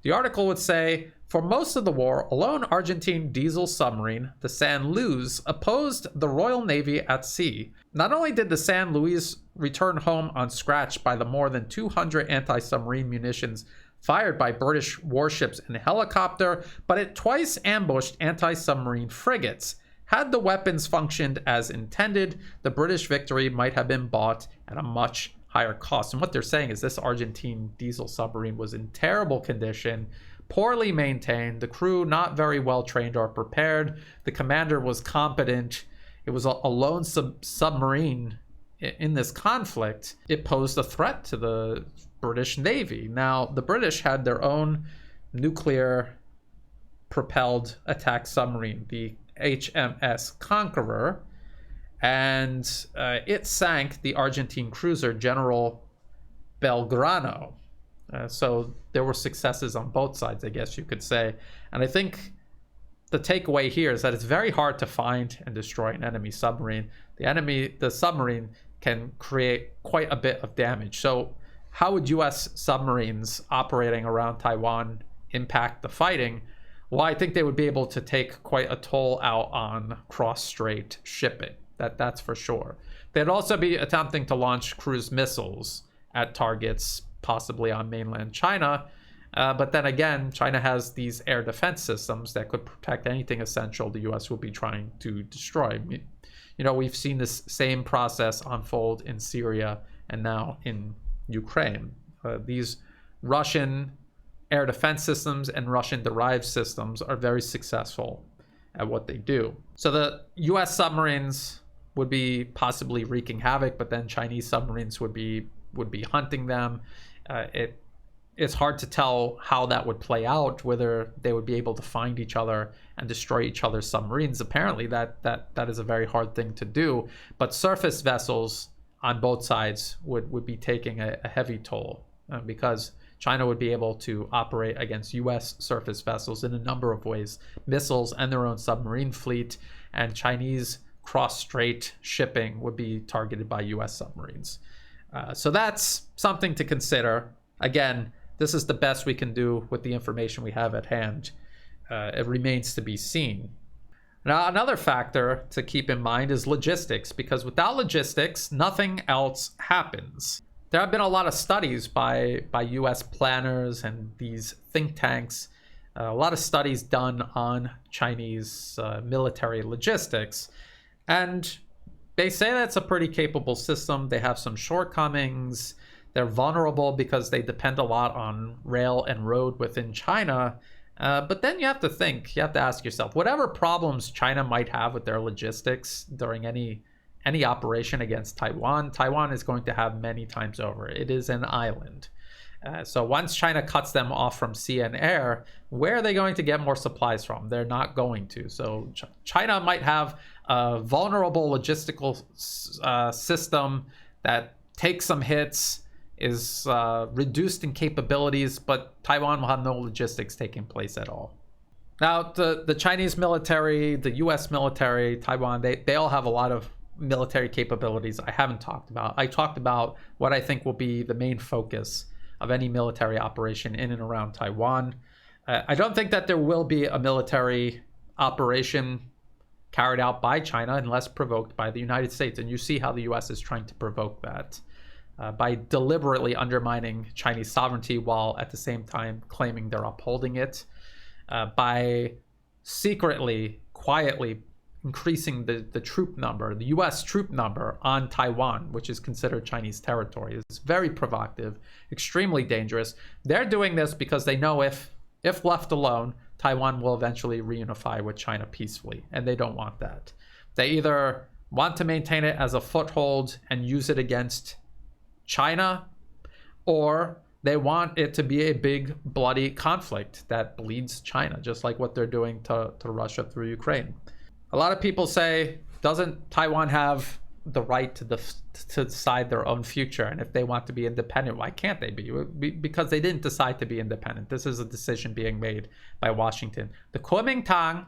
The article would say, for most of the war, a lone Argentine diesel submarine, the San Luis, opposed the Royal Navy at sea. Not only did the San Luis return home unscratched by the more than 200 anti-submarine munitions fired by British warships and helicopter, but it twice ambushed anti-submarine frigates. Had the weapons functioned as intended, the British victory might have been bought at a much higher cost. And what they're saying is this Argentine diesel submarine was in terrible condition, poorly maintained, the crew not very well trained or prepared, the commander was competent, it was a lone submarine in this conflict. It posed a threat to the British Navy. Now, the British had their own nuclear propelled attack submarine, the HMS Conqueror, and it sank the Argentine cruiser General Belgrano. So there were successes on both sides, I guess you could say. And I think the takeaway here is that it's very hard to find and destroy an enemy submarine. The submarine can create quite a bit of damage. So how would U.S. submarines operating around Taiwan impact the fighting? Well, I think they would be able to take quite a toll out on cross-strait shipping. That's for sure. They'd also be attempting to launch cruise missiles at targets, possibly on mainland China. But then again, China has these air defense systems that could protect anything essential the U.S. would be trying to destroy. You know, we've seen this same process unfold in Syria and now in Ukraine. These Russian air defense systems and Russian-derived systems are very successful at what they do. So the U.S. submarines would be possibly wreaking havoc, but then Chinese submarines would be hunting them. It's hard to tell how that would play out, whether they would be able to find each other and destroy each other's submarines. Apparently, that is a very hard thing to do. But surface vessels on both sides would be taking a heavy toll because China would be able to operate against U.S. surface vessels in a number of ways, missiles and their own submarine fleet, and Chinese cross-strait shipping would be targeted by U.S. submarines. So that's something to consider. Again, this is the best we can do with the information we have at hand. It remains to be seen. Now, another factor to keep in mind is logistics, because without logistics, nothing else happens. There have been a lot of studies by U.S. planners and these think tanks, a lot of studies done on Chinese military logistics. And they say that's a pretty capable system. They have some shortcomings. They're vulnerable because they depend a lot on rail and road within China. But then you have to ask yourself, whatever problems China might have with their logistics during any operation against Taiwan, Taiwan is going to have many times over. It is an island. So once China cuts them off from sea and air, where are they going to get more supplies from? They're not going to. So China might have a vulnerable logistical system that takes some hits, is reduced in capabilities, but Taiwan will have no logistics taking place at all. Now, the Chinese military, the US military, Taiwan, they all have a lot of military capabilities I haven't talked about. I talked about what I think will be the main focus of any military operation in and around Taiwan. I don't think that there will be a military operation carried out by China unless provoked by the United States. And you see how the US is trying to provoke that by deliberately undermining Chinese sovereignty while at the same time claiming they're upholding it, by secretly, quietly increasing the troop number, the US troop number on Taiwan, which is considered Chinese territory. It's very provocative, extremely dangerous. They're doing this because they know if left alone, Taiwan will eventually reunify with China peacefully, and they don't want that. They either want to maintain it as a foothold and use it against China, or they want it to be a big bloody conflict that bleeds China, just like what they're doing to Russia through Ukraine. A lot of people say, doesn't Taiwan have the right to decide their own future? And if they want to be independent, why can't they be? Because they didn't decide to be independent. This is a decision being made by Washington. The Kuomintang,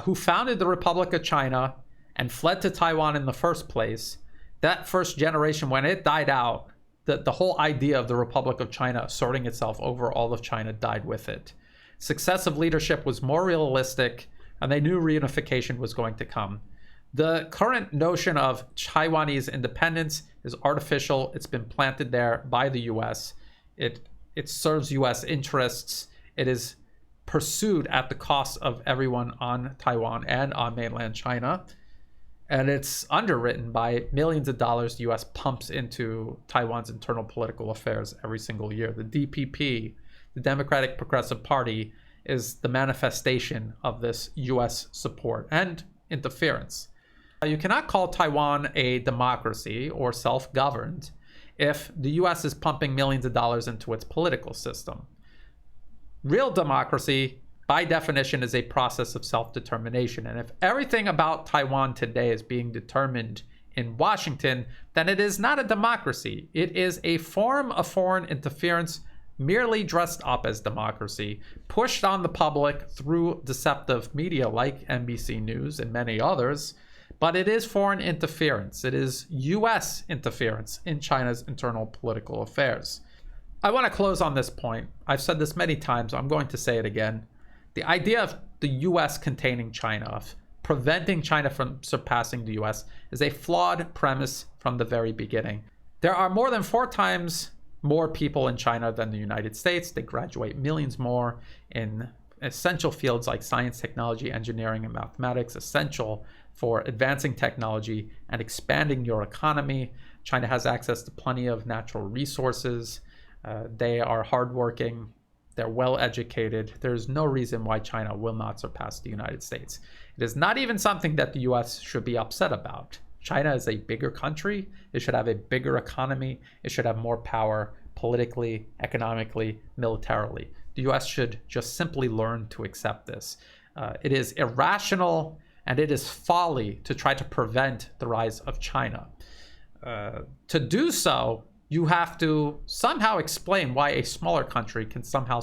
who founded the Republic of China and fled to Taiwan in the first place, That first generation, when it died out, the whole idea of the Republic of China asserting itself over all of China died with it. Successive leadership was more realistic, and they knew reunification was going to come. The current notion of Taiwanese independence is artificial. It's been planted there by the US. It serves US interests. It is pursued at the cost of everyone on Taiwan and on mainland China. And it's underwritten by millions of dollars the US pumps into Taiwan's internal political affairs every single year. The DPP, the Democratic Progressive Party, is the manifestation of this US support and interference. You cannot call Taiwan a democracy or self-governed if the US is pumping millions of dollars into its political system. Real democracy, by definition, is a process of self-determination. And if everything about Taiwan today is being determined in Washington, then it is not a democracy. It is a form of foreign interference merely dressed up as democracy, pushed on the public through deceptive media like NBC News and many others. But it is foreign interference. It is US interference in China's internal political affairs. I want to close on this point. I've said this many times. I'm going to say it again. The idea of the US containing China, of preventing China from surpassing the US, is a flawed premise from the very beginning. There are more than 4 times more people in China than the United States. They graduate millions more in essential fields like science, technology, engineering, and mathematics, essential for advancing technology and expanding your economy. China has access to plenty of natural resources. They are hardworking. They're well educated. There's no reason why China will not surpass the United States. It is not even something that the US should be upset about. China is a bigger country. It should have a bigger economy. It should have more power politically, economically, militarily. The US should just simply learn to accept this. It is irrational and it is folly to try to prevent the rise of China. To do so, you have to somehow explain why a smaller country can somehow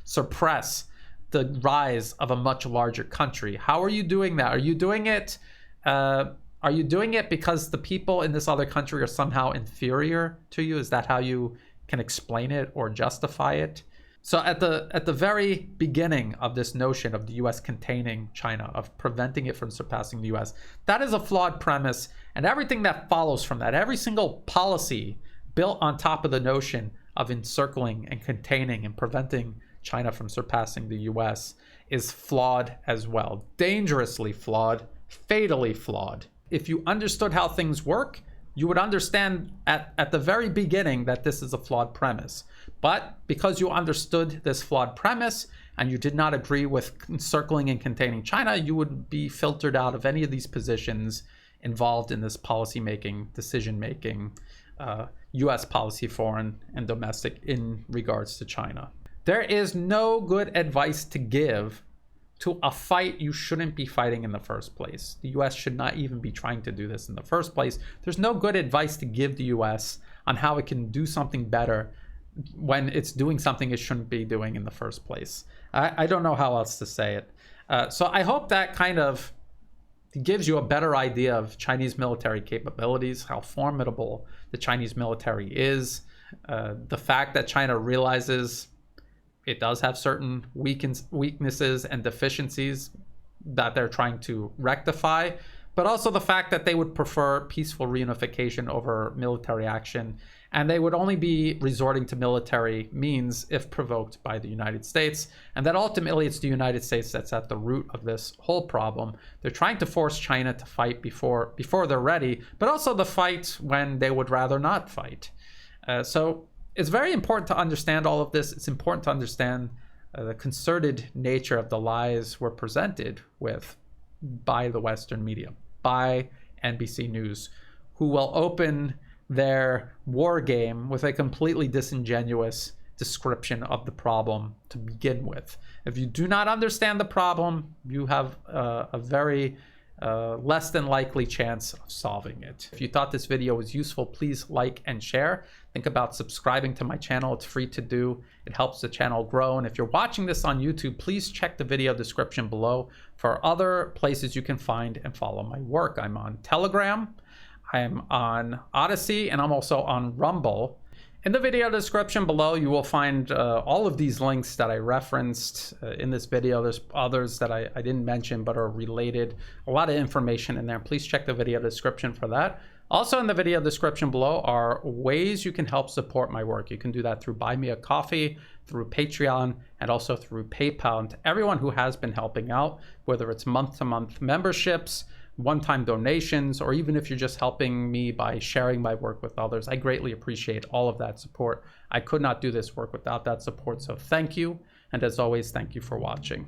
suppress the rise of a much larger country. How are you doing that? Are you doing it? Are you doing it because the people in this other country are somehow inferior to you? Is that how you can explain it or justify it? So at the very beginning of this notion of the US containing China, of preventing it from surpassing the US, that is a flawed premise. And everything that follows from that, every single policy built on top of the notion of encircling and containing and preventing China from surpassing the US, is flawed as well. Dangerously flawed, fatally flawed. If you understood how things work, you would understand at the very beginning that this is a flawed premise. But because you understood this flawed premise and you did not agree with encircling and containing China, you would be filtered out of any of these positions involved in this policy-making, decision-making, US policy, foreign and domestic, in regards to China. There is no good advice to give to a fight you shouldn't be fighting in the first place. The US should not even be trying to do this in the first place. There's no good advice to give the US on how it can do something better when it's doing something it shouldn't be doing in the first place. I don't know how else to say it. So I hope that kind of gives you a better idea of Chinese military capabilities, how formidable the Chinese military is, the fact that China realizes it does have certain weaknesses and deficiencies that they're trying to rectify, but also the fact that they would prefer peaceful reunification over military action, and they would only be resorting to military means if provoked by the United States, and that ultimately it's the United States that's at the root of this whole problem. They're trying to force China to fight before they're ready, but also the fight when they would rather not fight. So it's very important to understand all of this. It's important to understand the concerted nature of the lies we're presented with by the Western media, by NBC News, who will open their war game with a completely disingenuous description of the problem to begin with. If you do not understand the problem, you have a very less than likely chance of solving it. If you thought this video was useful, please like and share. Think about subscribing to my channel. It's free to do. It helps the channel grow. And if you're watching this on YouTube, please check the video description below for other places you can find and follow my work. I'm on Telegram. I am on Odyssey, and I'm also on Rumble. In the video description below, you will find all of these links that I referenced in this video. There's others that I didn't mention but are related. A lot of information in there. Please check the video description for that. Also in the video description below are ways you can help support my work. You can do that through Buy Me a Coffee, through Patreon, and also through PayPal. And to everyone who has been helping out, whether it's month-to-month memberships, one-time donations, or even if you're just helping me by sharing my work with others, I greatly appreciate all of that support. I could not do this work without that support, so thank you. And as always, thank you for watching.